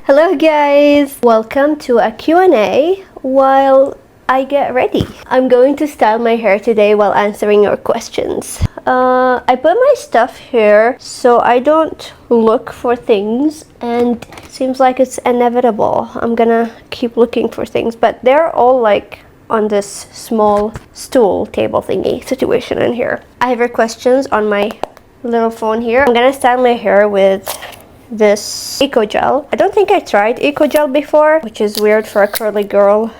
Hello guys! Welcome to a Q&A while I get ready. I'm going to style my hair today while answering your questions. I put my stuff here so I don't look for things, and it seems like it's inevitable. I'm gonna keep looking for things, but they're all like on this small stool table thingy situation in here. I have your questions on my little phone here. I'm gonna style my hair with this eco gel. I don't think I tried eco gel before, which is weird for a curly girl.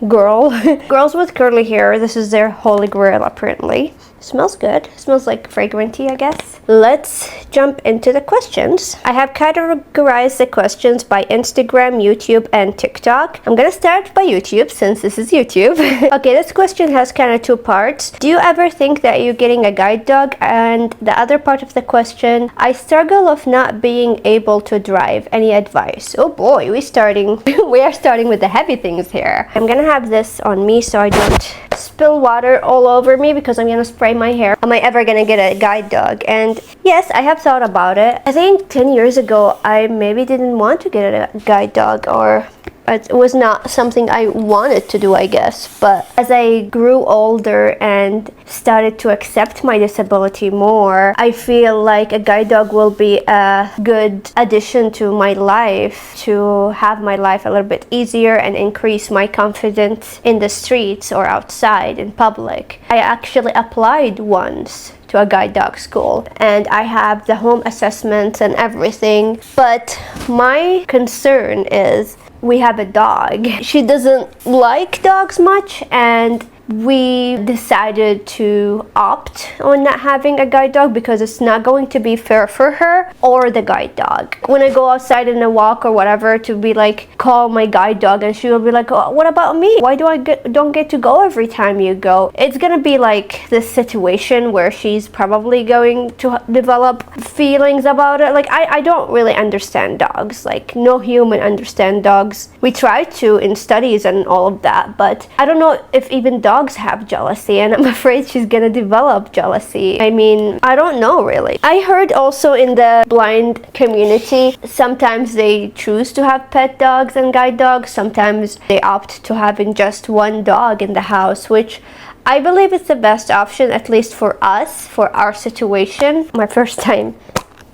Girls with curly hair, this is their holy grail apparently. Smells good. Smells like fragranty, I guess. Let's jump into the questions. I have categorized the questions by Instagram, YouTube, and TikTok. I'm gonna start by YouTube since this is YouTube. Okay, this question has kind of two parts. Do you ever think that you're getting a guide dog? And the other part of the question, I struggle of not being able to drive. Any advice? Oh boy, we are starting with the heavy things here. I'm gonna have this on me so I don't spill water all over me because I'm gonna spray my hair. Am I ever gonna get a guide dog? And yes, I have thought about it. I think 10 years ago I maybe didn't want to get a guide dog, or it was not something I wanted to do, I guess. But as I grew older and started to accept my disability more, I feel like a guide dog will be a good addition to my life, to have my life a little bit easier and increase my confidence in the streets or outside in public. I actually applied once to a guide dog school and I have the home assessments and everything, but my concern is we have a dog. She doesn't like dogs much, and we decided to opt on not having a guide dog because it's not going to be fair for her or the guide dog. When I go outside in a walk or whatever, to be like, call my guide dog, and she will be like, oh, what about me? Why do I don't get to go every time you go? It's gonna be like this situation where she's probably going to develop feelings about it. Like, I don't really understand dogs. Like, no human understand dogs. We try to in studies and all of that, but I don't know if even dogs have jealousy, and I'm afraid she's gonna develop jealousy. I mean, I don't know really. I heard also in the blind community, sometimes they choose to have pet dogs and guide dogs. Sometimes they opt to having just one dog in the house, which I believe is the best option, at least for us, for our situation. My first time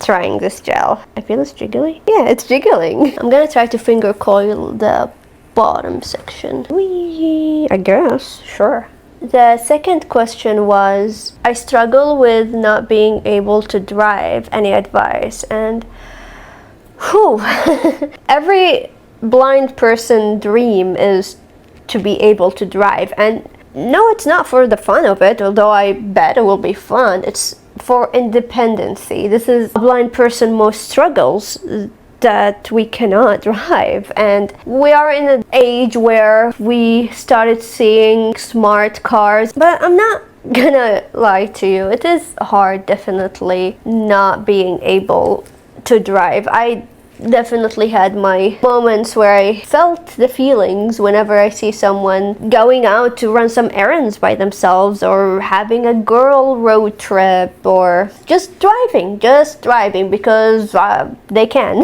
trying this gel. I feel it's jiggly. Yeah, it's jiggling. I'm gonna try to finger coil the bottom section. Whee, I guess, sure. The second question was, I struggle with not being able to drive. Any advice? And whew, every blind person dream is to be able to drive, and no, it's not for the fun of it, although I bet it will be fun. It's for independency. This is a blind person most struggles, that we cannot drive, and we are in an age where we started seeing smart cars. But I'm not gonna lie to you, it is hard, definitely, not being able to drive. I definitely had my moments where I felt the feelings whenever I see someone going out to run some errands by themselves, or having a girl road trip, or just driving because they can.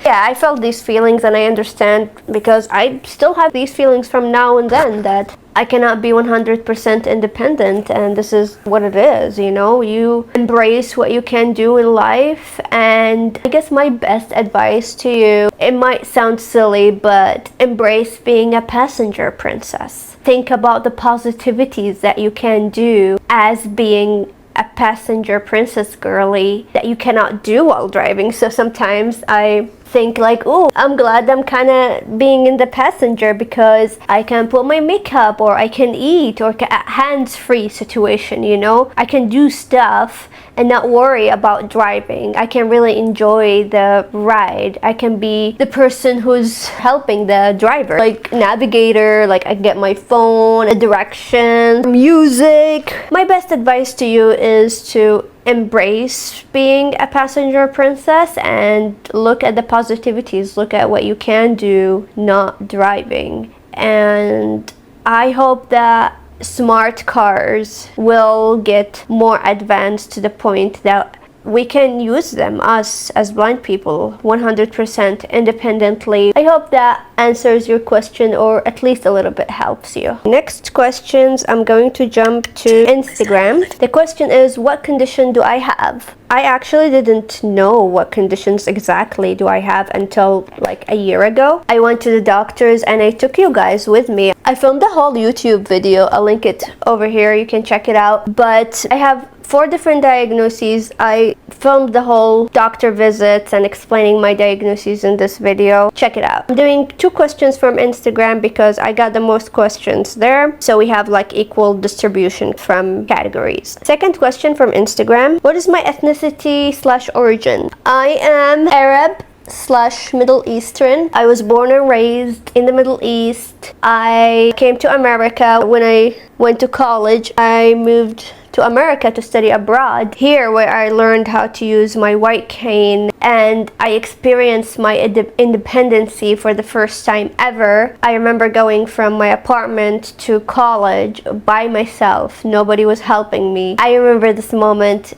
Yeah, I felt these feelings, and I understand, because I still have these feelings from now and then, that I cannot be 100% independent, and this is what it is, you know? You embrace what you can do in life, and I guess my best advice to you, it might sound silly, but embrace being a passenger princess. Think about the positivities that you can do as being a passenger princess girly that you cannot do while driving. So sometimes I think like, oh, I'm glad I'm kind of being in the passenger because I can put my makeup, or I can eat, or a hands-free situation, you know? I can do stuff and not worry about driving. I can really enjoy the ride. I can be the person who's helping the driver, like navigator, like I get my phone, a direction, music. My best advice to you is to embrace being a passenger princess and look at the positivities, look at what you can do not driving. And I hope that smart cars will get more advanced to the point that we can use them, us as blind people, 100% independently. I hope that answers your question, or at least a little bit helps you. Next questions, I'm going to jump to Instagram. The question is, what condition do I have? I actually didn't know what conditions exactly do I have until like a year ago. I went to the doctors and I took you guys with me. I filmed the whole YouTube video. I'll link it over here. You can check it out. But I have 4 different diagnoses. I filmed the whole doctor visits and explaining my diagnoses in this video. Check it out. I'm doing 2 questions from Instagram because I got the most questions there. So we have like equal distribution from categories. Second question from Instagram. What is my ethnicity/origin? I am Arab / Middle Eastern. I was born and raised in the Middle East. I came to America when I went to college. I moved to America to study abroad. Here where I learned how to use my white cane and I experienced my independency for the first time ever. I remember going from my apartment to college by myself. Nobody was helping me. I remember this moment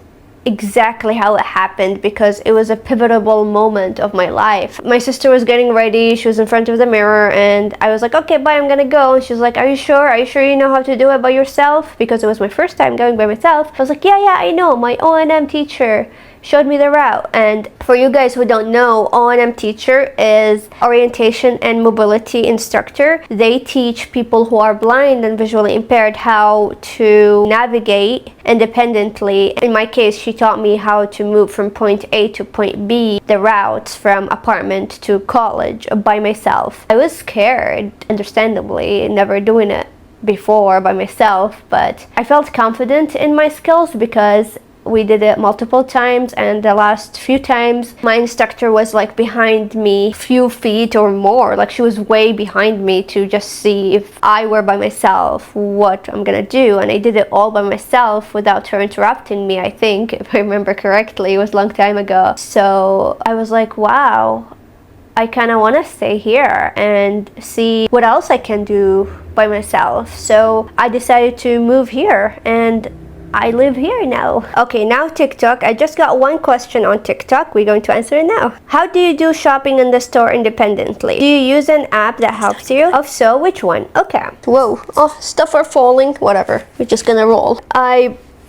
exactly how it happened because it was a pivotal moment of my life. My sister was getting ready. She was in front of the mirror and I was like, okay, bye, I'm gonna go. And she was like, are you sure? Are you sure you know how to do it by yourself? Because it was my first time going by myself. I was like, yeah, I know. My O&M teacher showed me the route. And for you guys who don't know, O&M teacher is orientation and mobility instructor. They teach people who are blind and visually impaired how to navigate independently. In my case, she taught me how to move from point A to point B, the routes from apartment to college by myself. I was scared, understandably, never doing it before by myself, but I felt confident in my skills because we did it multiple times, and the last few times my instructor was like behind me a few feet or more, like she was way behind me to just see if I were by myself what I'm gonna do. And I did it all by myself without her interrupting me, I think, if I remember correctly. It was a long time ago. So I was like, wow, I kind of want to stay here and see what else I can do by myself. So I decided to move here and I live here now. Okay, now TikTok. I just got 1 question on TikTok. We're going to answer it now. How do you do shopping in the store independently? Do you use an app that helps you? If so, which one? Okay. Whoa. Oh, stuff are falling. Whatever. We're just gonna roll.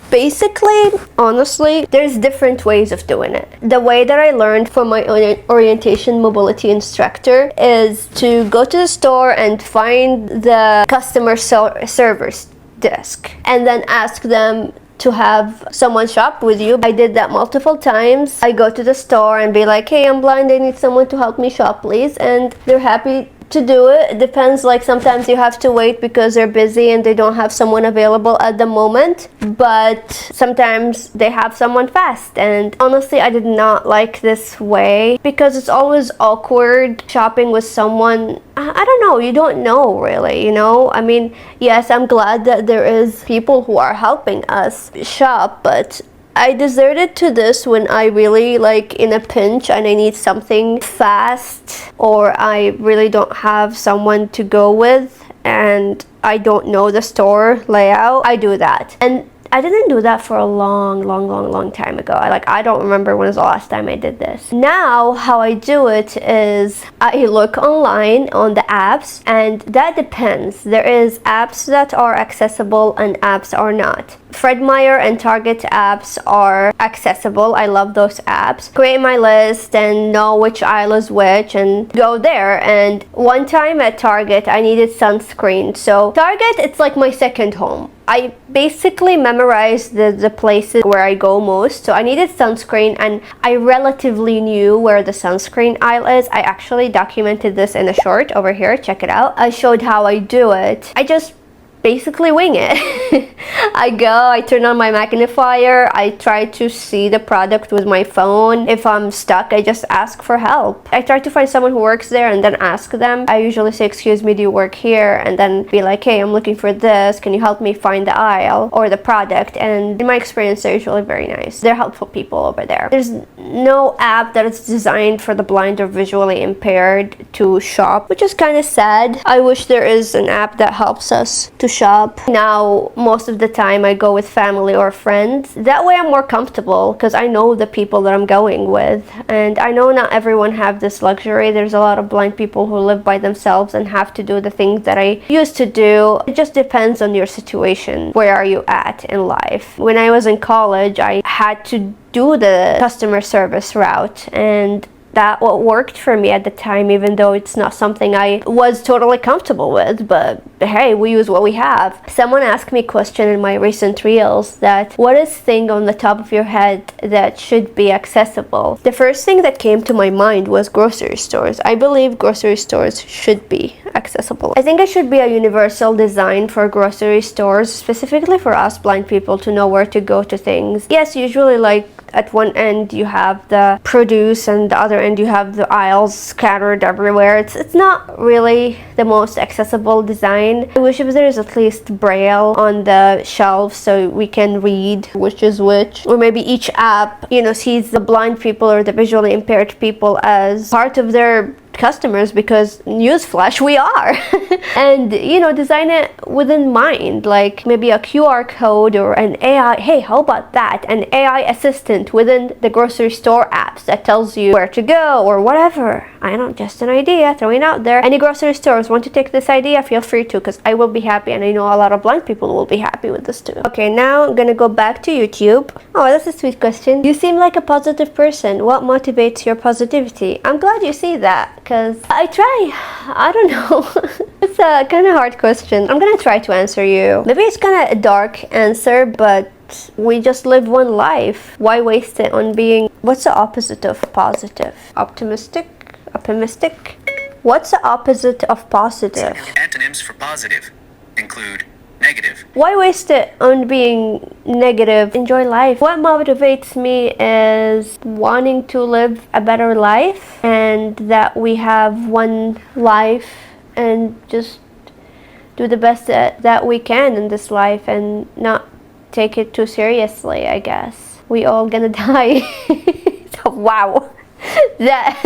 Basically, honestly, there's different ways of doing it. The way that I learned from my orientation mobility instructor is to go to the store and find the customer service desk and then ask them to have someone shop with you. I did that multiple times. I go to the store and be like, hey, I'm blind, I need someone to help me shop, please. And they're happy to do it. It depends, like sometimes you have to wait because they're busy and they don't have someone available at the moment, but sometimes they have someone fast. And honestly, I did not like this way because it's always awkward shopping with someone. I don't know, you don't know really, you know? I mean, yes, I'm glad that there is people who are helping us shop, but I deserted to this when I really like in a pinch and I need something fast, or I really don't have someone to go with and I don't know the store layout. I do that. And I didn't do that for a long time ago. I don't remember when was the last time I did this. Now, how I do it is I look online on the apps, and that depends. There is apps that are accessible and apps are not. Fred Meyer and Target apps are accessible. I love those apps. Create my list and know which aisle is which and go there. And one time at Target, I needed sunscreen. So Target, it's like my second home. I basically memorized the places where I go most. So I needed sunscreen and I relatively knew where the sunscreen aisle is. I actually documented this in a short over here. Check it out. I showed how I do it. I just basically wing it. I turn on my magnifier, I try to see the product with my phone. If I'm stuck, I just ask for help. I try to find someone who works there and then ask them. I usually say, excuse me, do you work here? And then be like, hey, I'm looking for this. Can you help me find the aisle or the product? And in my experience, they're usually very nice. They're helpful people over there. There's no app that is designed for the blind or visually impaired to shop, which is kind of sad. I wish there is an app that helps us to shop. Now, most of the time I go with family or friends. That way I'm more comfortable because I know the people that I'm going with. And I know not everyone have this luxury. There's a lot of blind people who live by themselves and have to do the things that I used to do. It just depends on your situation. Where are you at in life? When I was in college, I had to do the customer service route, and that what worked for me at the time, even though it's not something I was totally comfortable with. But hey, we use what we have. Someone asked me a question in my recent reels that what is thing on the top of your head that should be accessible? The first thing that came to my mind was grocery stores. I believe grocery stores should be accessible. I think it should be a universal design for grocery stores, specifically for us blind people to know where to go to things. Yes, usually like at one end you have the produce and the other end you have the aisles scattered everywhere. It's not really the most accessible design. I wish if there is at least braille on the shelves so we can read which is which, or maybe each app, you know, sees the blind people or the visually impaired people as part of their customers, because newsflash, we are. And you know, design it within mind, like maybe a QR code or an AI, hey, how about that, an AI assistant within the grocery store apps that tells you where to go or whatever. I don't, just an idea throwing out there. Any grocery stores want to take this idea, feel free to, because I will be happy, and I know a lot of blind people will be happy with this too. Okay, now I'm gonna go back to YouTube. Oh, that's a sweet question. You seem like a positive person. What motivates your positivity? I'm glad you see that, because I try. I don't know. It's a kind of hard question. I'm gonna try to answer you. Maybe it's kind of a dark answer, but we just live one life. Why waste it on being, what's the opposite of positive? Optimistic? Optimistic? What's the opposite of positive? Antonyms for positive include negative. Why waste it on being negative? Enjoy life. What motivates me is wanting to live a better life, and that we have one life, and just do the best that we can in this life and not take it too seriously, I guess. We all gonna die. Wow. That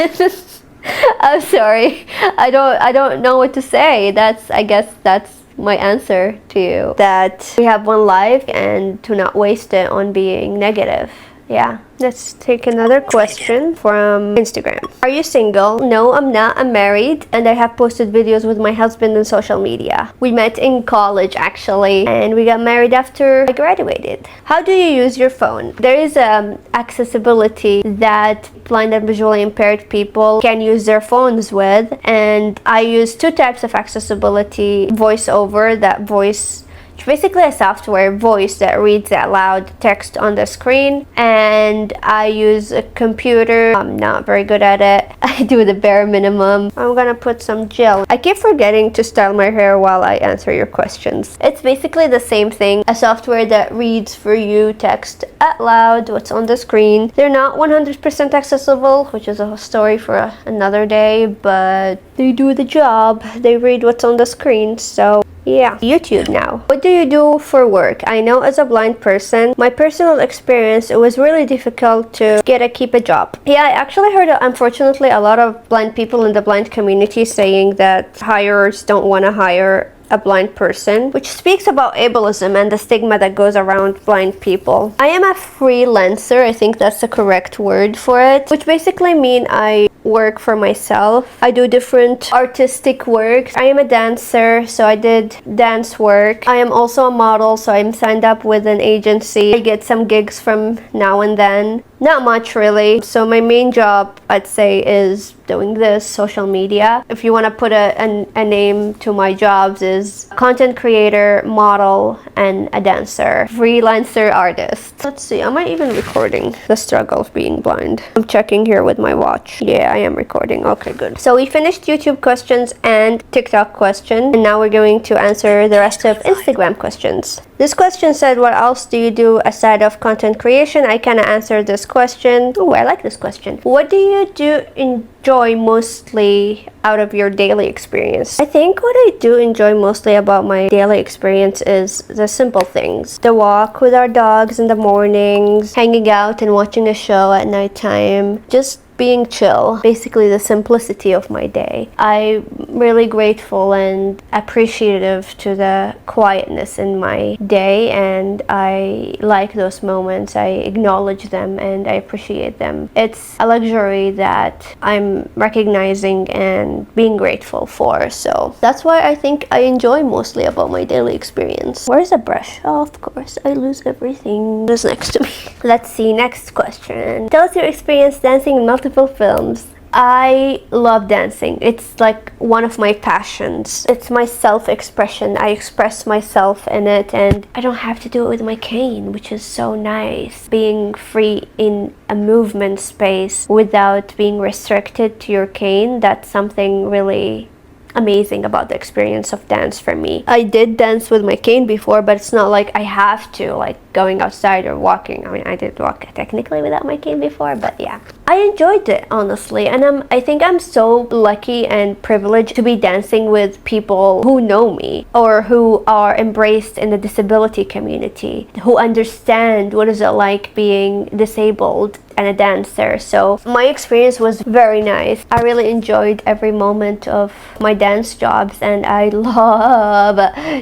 I'm sorry. I don't know what to say. I guess that's my answer to you. That we have one life and to not waste it on being negative. Yeah. Let's take another question from Instagram. Are you single? No, I'm not. I'm married, and I have posted videos with my husband on social media. We met in college actually, and we got married after I graduated. How do you use your phone? There is accessibility that blind and visually impaired people can use their phones with, and I use two types of accessibility. VoiceOver, that voice, basically a software voice that reads out loud text on the screen, and I use a computer. I'm not very good at it. I do the bare minimum. I'm gonna put some gel. I keep forgetting to style my hair while I answer your questions. It's basically the same thing, a software that reads for you text out loud what's on the screen. They're not 100% accessible, which is a story for another day, but they do the job. They read what's on the screen. So yeah. YouTube now. What do you do for work? I know as a blind person, my personal experience, it was really difficult to keep a job. Yeah, I actually heard, unfortunately, a lot of blind people in the blind community saying that hirers don't want to hire a blind person, which speaks about ableism and the stigma that goes around blind people. I am a freelancer, I think that's the correct word for it, which basically means I work for myself. I do different artistic work. I am a dancer, so I did dance work. I am also a model, so I'm signed up with an agency. I get some gigs from now and then. Not much really. So my main job, I'd say, is doing this, social media. If you want to put a name to my jobs, is content creator, model, and a dancer. Freelancer artist. Let's see, am I even recording the struggle of being blind? I'm checking here with my watch. Yeah, I am recording. Okay, good. So we finished YouTube questions and TikTok question, and now we're going to answer the rest of Instagram questions. This question said, what else do you do aside of content creation? I kind of answered this question. Oh, I like this question. What do you enjoy mostly out of your daily experience? I think what I do enjoy mostly about my daily experience is the simple things. The walk with our dogs in the mornings, hanging out and watching a show at nighttime, just being chill, basically the simplicity of my day. I'm really grateful and appreciative to the quietness in my day, and I like those moments. I acknowledge them and I appreciate them. It's a luxury that I'm recognizing and being grateful for, so that's why I think I enjoy mostly about my daily experience. Where's a brush? Oh, of course, I lose everything that's next to me. Let's see, next question. Tell us your experience dancing in multiple films. I love dancing. It's like one of my passions. It's my self-expression. I express myself in it, and I don't have to do it with my cane, which is so nice. Being free in a movement space without being restricted to your cane, that's something really amazing about the experience of dance for me. I did dance with my cane before, but it's not like I have to, like going outside or walking. I mean, I did walk technically without my cane before, but yeah. I enjoyed it, honestly, and I think I'm so lucky and privileged to be dancing with people who know me or who are embraced in the disability community, who understand what is it like being disabled and a dancer. So my experience was very nice. I really enjoyed every moment of my dance jobs, and I love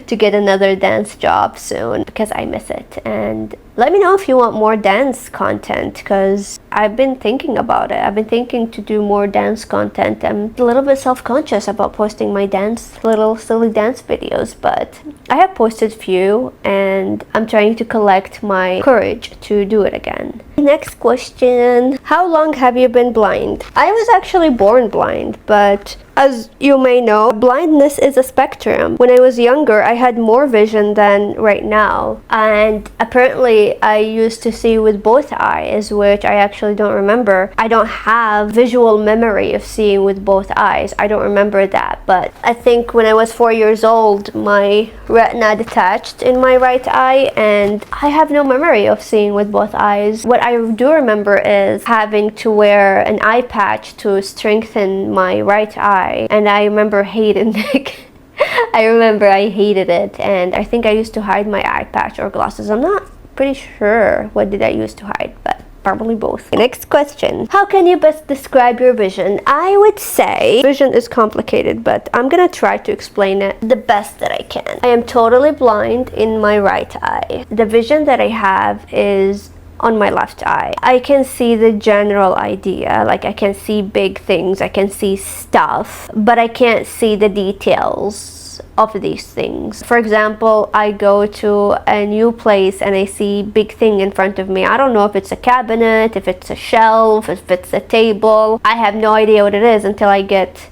to get another dance job soon because I miss it. And let me know if you want more dance content, because I've been thinking about it. I've been thinking to do more dance content. I'm a little bit self-conscious about posting my little silly dance videos, but I have posted few and I'm trying to collect my courage to do it again. Next question. How long have you been blind? I was actually born blind, but as you may know, blindness is a spectrum. When I was younger, I had more vision than right now, and apparently I used to see with both eyes, which I actually don't remember. I don't have visual memory of seeing with both eyes. I don't remember that, but I think when I was 4 years old, my retina detached in my right eye, and I have no memory of seeing with both eyes. What I do remember is having to wear an eye patch to strengthen my right eye, and I remember hating it. I remember I hated it, and I think I used to hide my eye patch or glasses. I'm not pretty sure what did I use to hide, but probably both. Next question. How can you best describe your vision? I would say vision is complicated, but I'm gonna try to explain it the best that I can. I am totally blind in my right eye. The vision that I have is on my left eye. I can see the general idea, like I can see big things, I can see stuff, but I can't see the details of these things. For example, I go to a new place and I see big thing in front of me. I don't know if it's a cabinet, if it's a shelf, if it's a table. I have no idea what it is until I get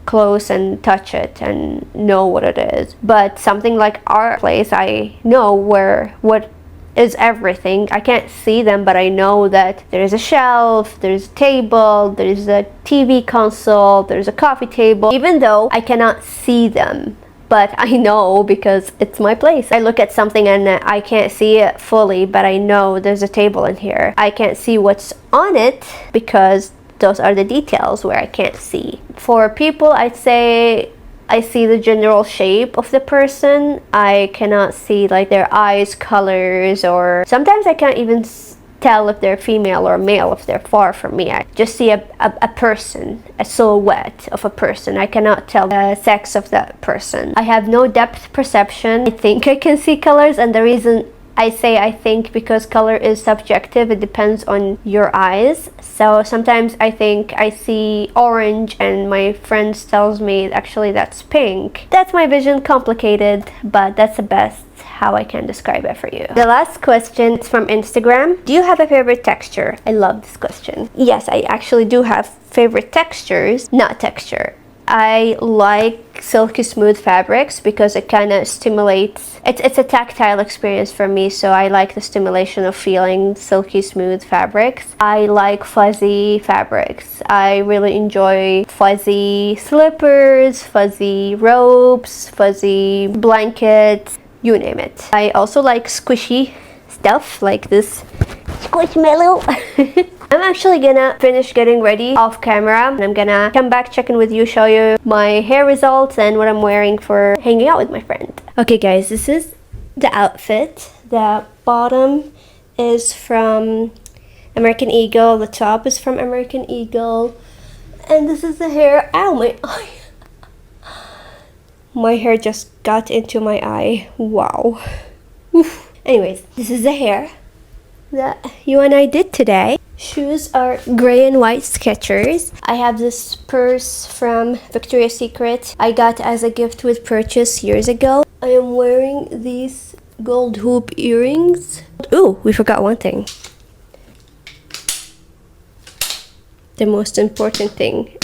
close and touch it and know what it is. But something like our place, I know what is everything. I can't see them, but I know that there is a shelf, there's a table, there's a TV console, there's a coffee table, even though I cannot see them. But I know because it's my place. I look at something and I can't see it fully, but I know there's a table in here. I can't see what's on it because those are the details where I can't see. For people, I'd say I see the general shape of the person. I cannot see like their eyes, colors, or sometimes I can't even tell if they're female or male if they're far from me. I just see a person, a silhouette of a person. I cannot tell the sex of that person. I have no depth perception. I think I can see colors, and the reason I say I think because color is subjective. It depends on your eyes. So sometimes I think I see orange and my friends tells me actually that's pink. That's my vision, complicated, but that's the best how I can describe it for you. The last question is from Instagram. Do you have a favorite texture? I love this question. Yes, I actually do have favorite textures, not texture. I like silky smooth fabrics because it kind of stimulates, it's a tactile experience for me, so I like the stimulation of feeling silky smooth fabrics. I like fuzzy fabrics. I really enjoy fuzzy slippers, fuzzy robes, fuzzy blankets, you name it. I also like squishy stuff like this squishmallow. I'm actually gonna finish getting ready off camera, and I'm gonna come back, check in with you, show you my hair results and what I'm wearing for hanging out with my friend. Okay guys, this is the outfit. The bottom is from American Eagle. The top is from American Eagle. And this is the hair. Ow, my eye. My hair just got into my eye. Wow. Oof. Anyways, this is the hair that you and I did today. Shoes are gray and white Skechers. I have this purse from Victoria's Secret I got as a gift with purchase years ago. I am wearing these gold hoop earrings. Ooh, we forgot one thing. The most important thing.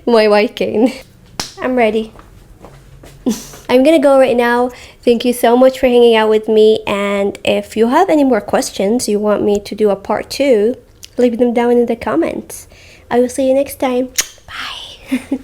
My white cane. I'm ready. I'm gonna go right now. Thank you so much for hanging out with me, and if you have any more questions you want me to do a part 2, leave them down in the comments. I will see you next time. Bye.